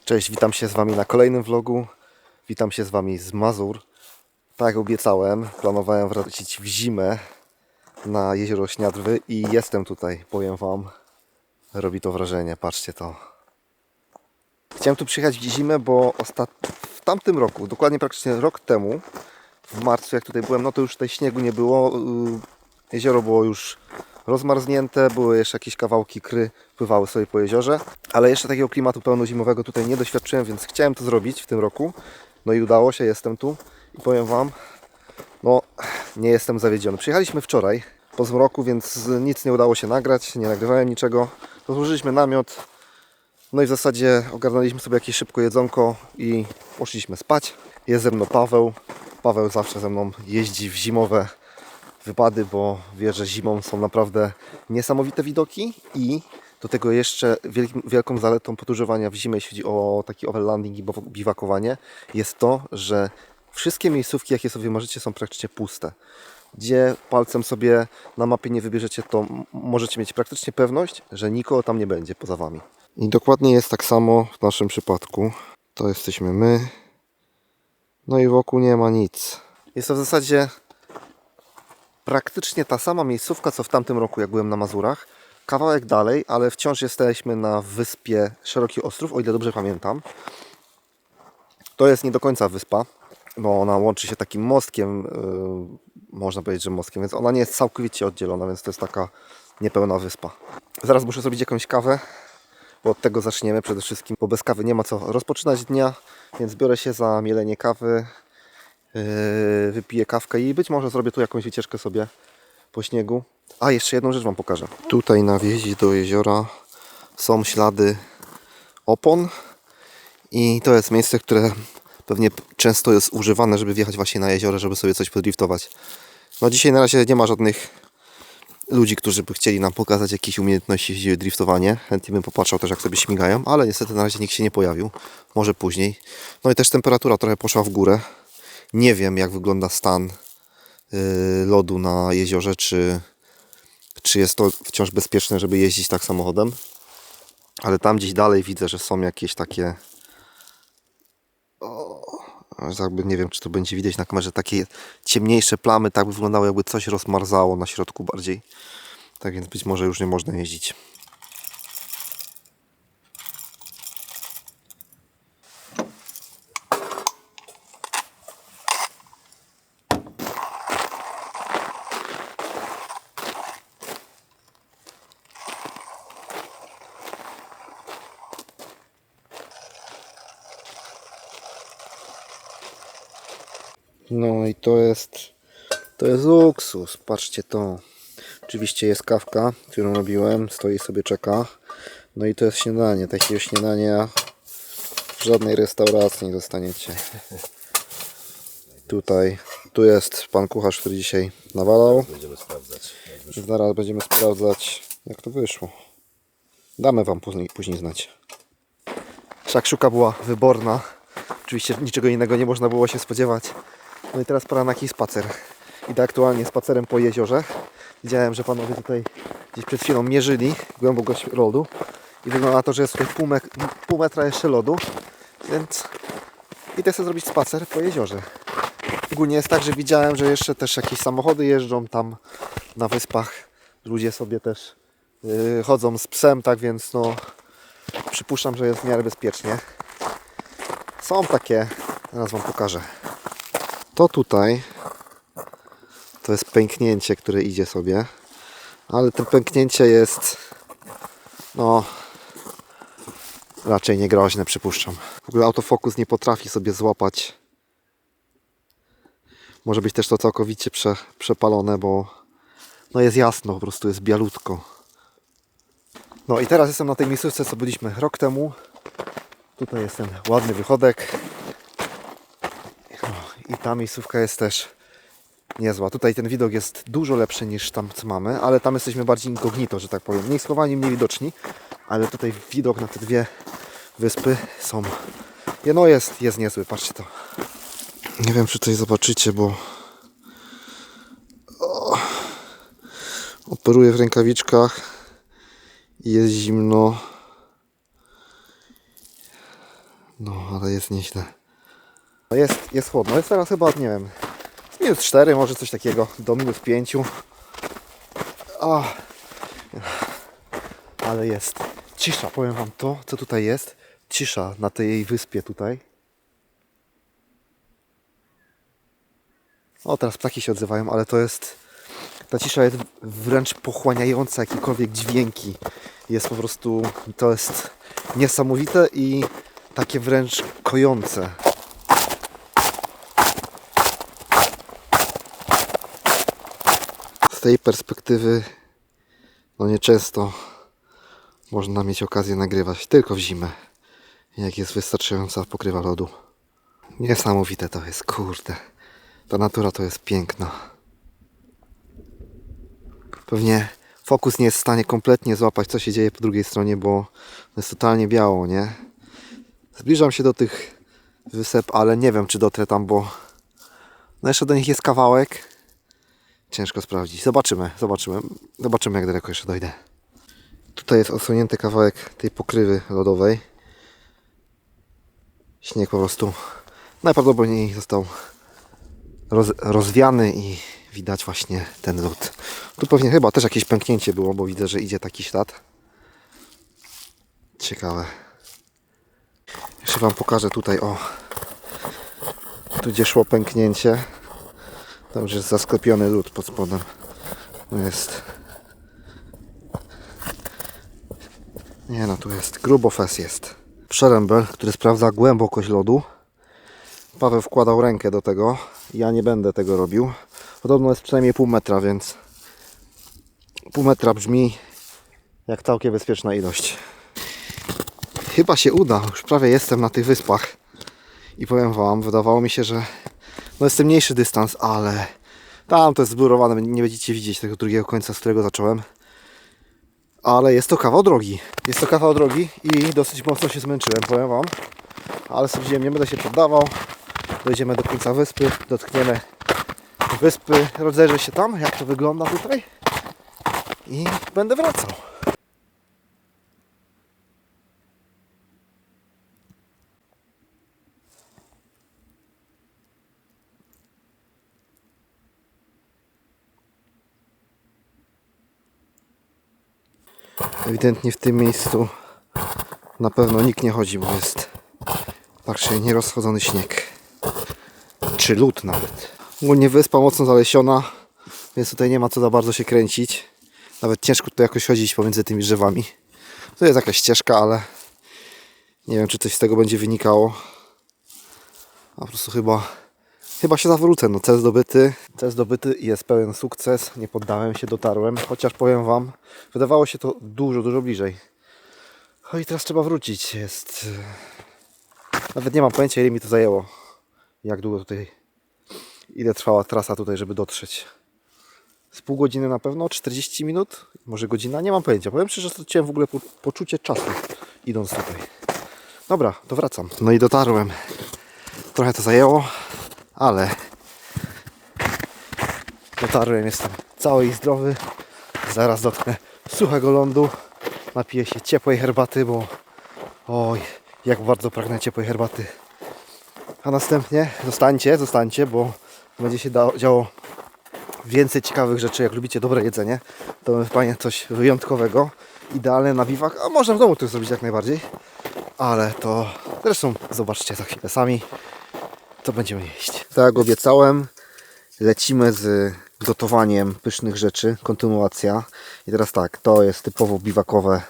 Cześć, witam się z Wami na kolejnym vlogu. Witam się z Wami z Mazur. Tak jak obiecałem, planowałem wrócić w zimę na jezioro Śniadwy i jestem tutaj, powiem Wam. Robi to wrażenie, patrzcie to. Chciałem tu przyjechać w zimę, bo w tamtym roku, dokładnie praktycznie rok temu, w marcu jak tutaj byłem, no to już tutaj śniegu nie było. Jezioro było już rozmarznięte, były jeszcze jakieś kawałki kry, pływały sobie po jeziorze, ale jeszcze takiego klimatu pełnozimowego tutaj nie doświadczyłem, więc chciałem to zrobić w tym roku. No i udało się, jestem tu i powiem Wam, no nie jestem zawiedziony. Przyjechaliśmy wczoraj po zmroku, więc nic nie udało się nagrać, nie nagrywałem niczego. Rozłożyliśmy namiot, no i w zasadzie ogarnęliśmy sobie jakieś szybko jedzonko i poszliśmy spać. Jest ze mną Paweł. Paweł zawsze ze mną jeździ w zimowe wypady, bo wie, że zimą są naprawdę niesamowite widoki i do tego jeszcze wielką zaletą podróżowania w zimę, jeśli chodzi o taki overlanding i biwakowanie, jest to, że wszystkie miejscówki, jakie sobie marzycie, są praktycznie puste. Gdzie palcem sobie na mapie nie wybierzecie, to możecie mieć praktycznie pewność, że nikogo tam nie będzie poza Wami. I dokładnie jest tak samo w naszym przypadku. To jesteśmy my. No i wokół nie ma nic. Jest to w zasadzie praktycznie ta sama miejscówka, co w tamtym roku, jak byłem na Mazurach. Kawałek dalej, ale wciąż jesteśmy na wyspie Szeroki Ostrów, o ile dobrze pamiętam. To jest nie do końca wyspa, bo ona łączy się takim mostkiem, można powiedzieć, że mostkiem, więc ona nie jest całkowicie oddzielona, więc to jest taka niepełna wyspa. Zaraz muszę zrobić jakąś kawę, bo od tego zaczniemy przede wszystkim, bo bez kawy nie ma co rozpoczynać dnia, więc biorę się za mielenie kawy, wypiję kawkę i być może zrobię tu jakąś wycieczkę sobie po śniegu. A, jeszcze jedną rzecz Wam pokażę. Tutaj na wjeździe do jeziora są ślady opon i to jest miejsce, które pewnie często jest używane, żeby wjechać właśnie na jezioro, żeby sobie coś podriftować. No dzisiaj na razie nie ma żadnych ludzi, którzy by chcieli nam pokazać jakieś umiejętności, jeśli chodzi o driftowanie. Chętnie bym popatrzał też, jak sobie śmigają, ale niestety na razie nikt się nie pojawił. Może później. No i też temperatura trochę poszła w górę. Nie wiem, jak wygląda stan lodu na jeziorze, czy jest to wciąż bezpieczne, żeby jeździć tak samochodem. Ale tam gdzieś dalej widzę, że są jakieś takie... jakby nie wiem, czy to będzie widać na kamerze, takie ciemniejsze plamy, tak by wyglądało, jakby coś rozmarzało na środku bardziej. Tak więc być może już nie można jeździć. No i to jest luksus, patrzcie to. Oczywiście jest kawka, którą robiłem, stoi sobie, czeka. No i to jest śniadanie, takiego śniadania w żadnej restauracji nie dostaniecie. Tu jest pan kucharz, który dzisiaj nawalał. Będziemy sprawdzać. Zaraz będziemy sprawdzać, jak to wyszło. Damy Wam później znać. Szakszuka była wyborna. Oczywiście niczego innego nie można było się spodziewać. No i teraz pora na jakiś spacer. Idę aktualnie spacerem po jeziorze. Widziałem, że panowie tutaj gdzieś przed chwilą mierzyli głębokość lodu. I wygląda na to, że jest tutaj pół metra jeszcze lodu. Więc idę sobie zrobić spacer po jeziorze. Ogólnie jest tak, że widziałem, że jeszcze też jakieś samochody jeżdżą tam na wyspach. Ludzie sobie też chodzą z psem, tak więc no przypuszczam, że jest w miarę bezpiecznie. Są takie, zaraz Wam pokażę. To tutaj to jest pęknięcie, które idzie sobie, ale to pęknięcie jest no raczej niegroźne, przypuszczam. W ogóle autofokus nie potrafi sobie złapać. Może być też to całkowicie przepalone, bo no jest jasno, po prostu jest bialutko. No i teraz jestem na tej miejscówce, co byliśmy rok temu. Tutaj jest ten ładny wychodek. I ta miejscówka jest też niezła. Tutaj ten widok jest dużo lepszy niż tam, co mamy, ale tam jesteśmy bardziej incognito, że tak powiem. Mniej schowani, mniej widoczni, ale tutaj widok na te dwie wyspy są... No jest niezły, patrzcie to. Nie wiem, czy coś zobaczycie, bo... Operuję w rękawiczkach i jest zimno. No, ale jest nieźle. No jest chłodno. Jest teraz chyba, nie wiem, -4, może coś takiego, do -5. Ale jest cisza, powiem wam to, co tutaj jest. Cisza na tej wyspie tutaj. O, teraz ptaki się odzywają, ale to jest... Ta cisza jest wręcz pochłaniająca jakiekolwiek dźwięki. Jest po prostu... To jest niesamowite i takie wręcz kojące. Z tej perspektywy no nieczęsto można mieć okazję nagrywać, tylko w zimę, jak jest wystarczająca pokrywa lodu. Niesamowite to jest, kurde. Ta natura to jest piękna. Pewnie fokus nie jest w stanie kompletnie złapać, co się dzieje po drugiej stronie, bo jest totalnie biało, nie? Zbliżam się do tych wysep, ale nie wiem, czy dotrę tam, bo no jeszcze do nich jest kawałek. Ciężko sprawdzić. Zobaczymy, jak daleko jeszcze dojdę. Tutaj jest odsunięty kawałek tej pokrywy lodowej. Śnieg po prostu najprawdopodobniej został rozwiany i widać właśnie ten lód. Tu pewnie chyba też jakieś pęknięcie było, bo widzę, że idzie taki ślad. Ciekawe. Jeszcze wam pokażę tutaj, o, tu gdzie szło pęknięcie. Tam już jest zasklepiony lód pod spodem. Jest. Nie no, tu jest grubo fes jest. Przerębel, który sprawdza głębokość lodu. Paweł wkładał rękę do tego. Ja nie będę tego robił. Podobno jest przynajmniej pół metra, więc pół metra brzmi jak całkiem bezpieczna ilość. Chyba się uda. Już prawie jestem na tych wyspach. I powiem wam, wydawało mi się, że no jest to mniejszy dystans, ale tam to jest zblurowane. Nie będziecie widzieć tego drugiego końca, z którego zacząłem. Ale jest to kawał drogi. Jest to kawał drogi i dosyć mocno się zmęczyłem, powiem wam. Ale stwierdziłem, nie będę się poddawał. Dojdziemy do końca wyspy, dotkniemy wyspy, rozejrzę się tam, jak to wygląda tutaj i będę wracał. Ewidentnie w tym miejscu na pewno nikt nie chodzi, bo jest patrzcie, nierozchodzony śnieg. Czy lód nawet. Ogólnie wyspa mocno zalesiona, więc tutaj nie ma co za bardzo się kręcić. Nawet ciężko tu jakoś chodzić pomiędzy tymi drzewami. To jest jakaś ścieżka, ale nie wiem, czy coś z tego będzie wynikało. A po prostu chyba się zawrócę. No, cel zdobyty i jest pełen sukces. Nie poddałem się, dotarłem. Chociaż powiem wam, wydawało się to dużo bliżej. No i teraz trzeba wrócić. Nawet nie mam pojęcia, ile mi to zajęło. Jak długo tutaj, ile trwała trasa tutaj, żeby dotrzeć. Z pół godziny na pewno, 40 minut, może godzina, nie mam pojęcia. Powiem szczerze, że straciłem w ogóle poczucie czasu, idąc tutaj. Dobra, to wracam. No i dotarłem. Trochę to zajęło, ale dotarłem, jestem cały i zdrowy. Zaraz dotknę suchego lądu. Napiję się ciepłej herbaty, bo oj, jak bardzo pragnę ciepłej herbaty. A następnie zostańcie, bo będzie się działo więcej ciekawych rzeczy. Jak lubicie dobre jedzenie, to mamy fajnie coś wyjątkowego. Idealne na biwak, a można w domu to zrobić jak najbardziej. Ale to zresztą zobaczcie za chwilę sami, co będziemy jeść. Tak jak obiecałem, lecimy z gotowaniem pysznych rzeczy. Kontynuacja. I teraz tak, to jest typowo biwakowe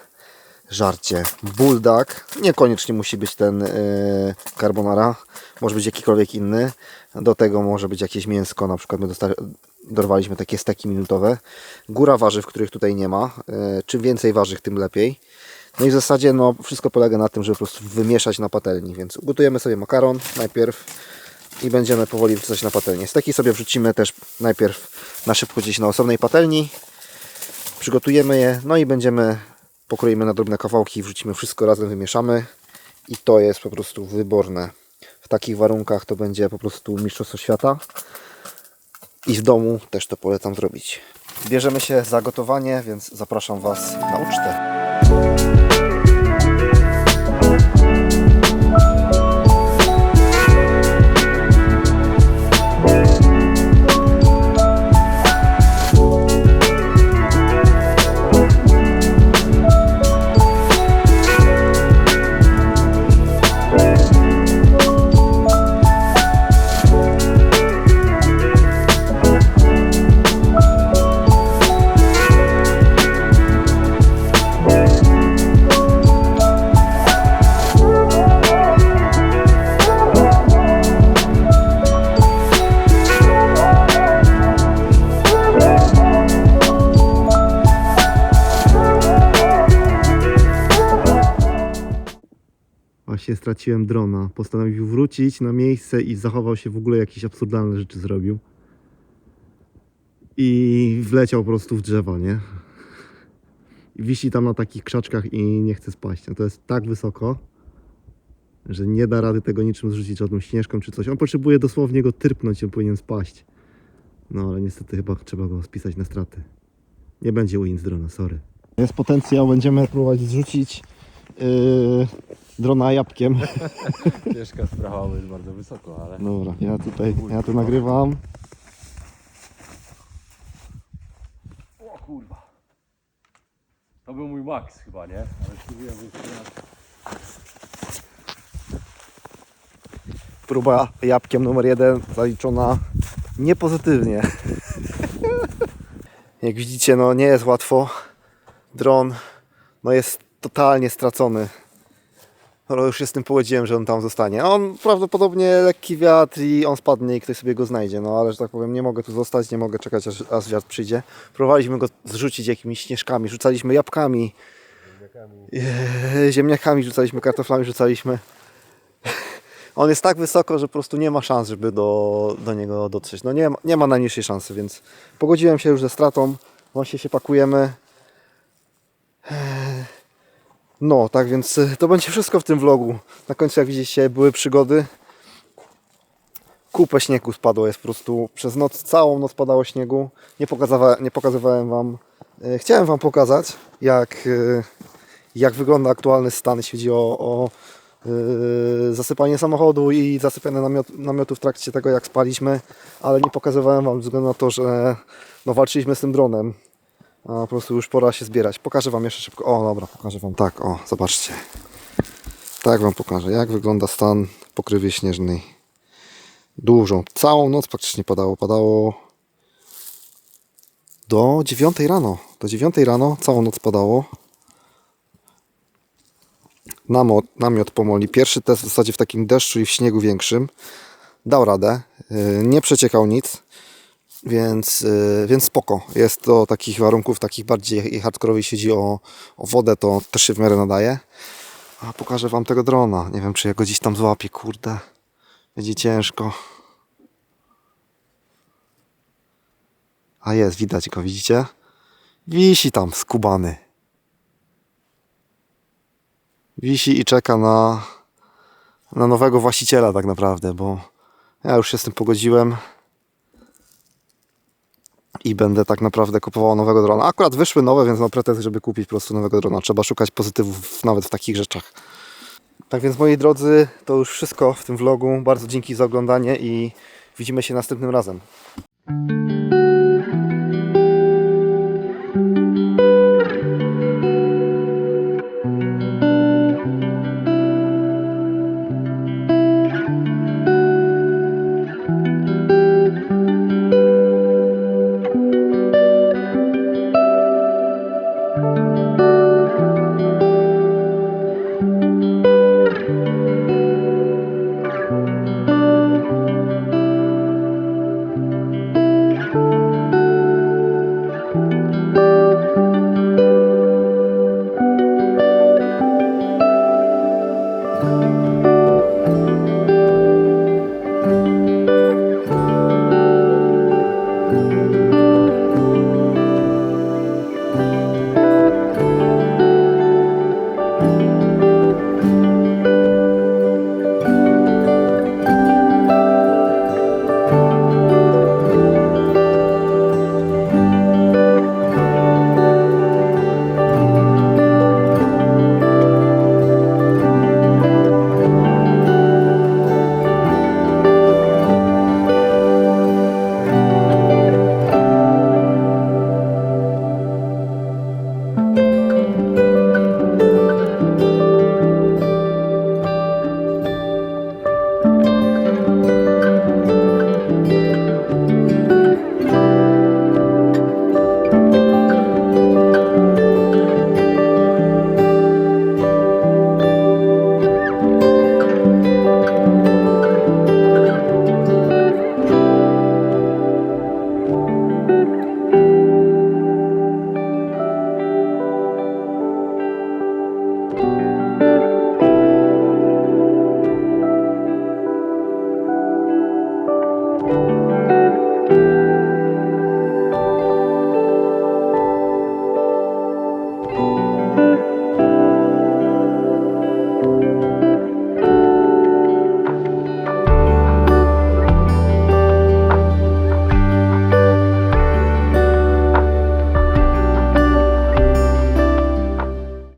żarcie. Buldak. Niekoniecznie musi być ten carbonara. Może być jakikolwiek inny. Do tego może być jakieś mięsko. Na przykład my dorwaliśmy takie steki minutowe. Góra warzyw, których tutaj nie ma. Czym więcej warzyw, tym lepiej. No i w zasadzie no, wszystko polega na tym, żeby po prostu wymieszać na patelni. Więc ugotujemy sobie makaron najpierw i będziemy powoli wrzucać na patelnię. Steki sobie wrzucimy też najpierw na szybko gdzieś na osobnej patelni. Przygotujemy je, no i pokroimy na drobne kawałki, wrzucimy wszystko razem, wymieszamy i to jest po prostu wyborne. W takich warunkach to będzie po prostu mistrzostwo świata i w domu też to polecam zrobić. Bierzemy się za gotowanie, więc zapraszam Was na ucztę. straciłem drona. Postanowił wrócić na miejsce i zachował się w ogóle, jakieś absurdalne rzeczy zrobił. I wleciał po prostu w drzewa, nie? I wisi tam na takich krzaczkach i nie chce spaść. No to jest tak wysoko, że nie da rady tego niczym zrzucić, żadną śnieżką czy coś. On potrzebuje dosłownie go tyrpnąć, on powinien spaść. No ale niestety chyba trzeba go spisać na straty. Nie będzie win z drona, sorry. Jest potencjał, będziemy próbować zrzucić drona jabłkiem. Ciężka sprawa, bo jest bardzo wysoko, ale... Dobra, ja tu nagrywam. O kurwa. To był mój max chyba, nie? Ale spróbuję jeszcze raz. Próba jabłkiem numer 1 zaliczona niepozytywnie. Jak widzicie, no nie jest łatwo. Dron no jest totalnie stracony. No już się z tym pogodziłem, że on tam zostanie. On prawdopodobnie lekki wiatr i on spadnie i ktoś sobie go znajdzie. No ale że tak powiem, nie mogę tu zostać, nie mogę czekać aż wiatr przyjdzie. Próbowaliśmy go zrzucić jakimiś śnieżkami, rzucaliśmy jabłkami, ziemniakami rzucaliśmy, kartoflami rzucaliśmy. On jest tak wysoko, że po prostu nie ma szans, żeby do niego dotrzeć. No nie ma najmniejszej szansy, więc pogodziłem się już ze stratą. Właśnie się pakujemy. No, tak więc to będzie wszystko w tym vlogu. Na końcu, jak widzicie, były przygody. Kupę śniegu spadło, jest po prostu przez noc, całą noc padało śniegu. Nie pokazywałem wam. Chciałem wam pokazać, jak wygląda aktualny stan, jeśli chodzi o zasypanie samochodu i zasypianie namiotu w trakcie tego, jak spaliśmy, ale nie pokazywałem wam ze względu na to, że no, walczyliśmy z tym dronem. A po prostu już pora się zbierać. Pokażę wam jeszcze szybko. O, dobra, pokażę wam tak. O, zobaczcie. Tak wam pokażę, jak wygląda stan pokrywy śnieżnej. Dużą. Całą noc praktycznie padało. Padało do 9 rano. Do 9 rano całą noc padało. Namiot pomoli. Pierwszy test w zasadzie w takim deszczu i w śniegu większym. Dał radę. Nie przeciekał nic. Więc spoko. Jest do takich warunków, takich bardziej hardkorowych, jeśli chodzi o wodę, to też się w miarę nadaje. A pokażę wam tego drona. Nie wiem, czy ja go gdzieś tam złapię, kurde. Będzie ciężko. A jest, widać go, widzicie? Wisi tam, skubany. Wisi i czeka na nowego właściciela tak naprawdę, bo ja już się z tym pogodziłem. I będę tak naprawdę kupował nowego drona. Akurat wyszły nowe, więc mam pretekst, żeby kupić po prostu nowego drona. Trzeba szukać pozytywów nawet w takich rzeczach. Tak więc, moi drodzy, to już wszystko w tym vlogu. Bardzo dzięki za oglądanie i widzimy się następnym razem. Thank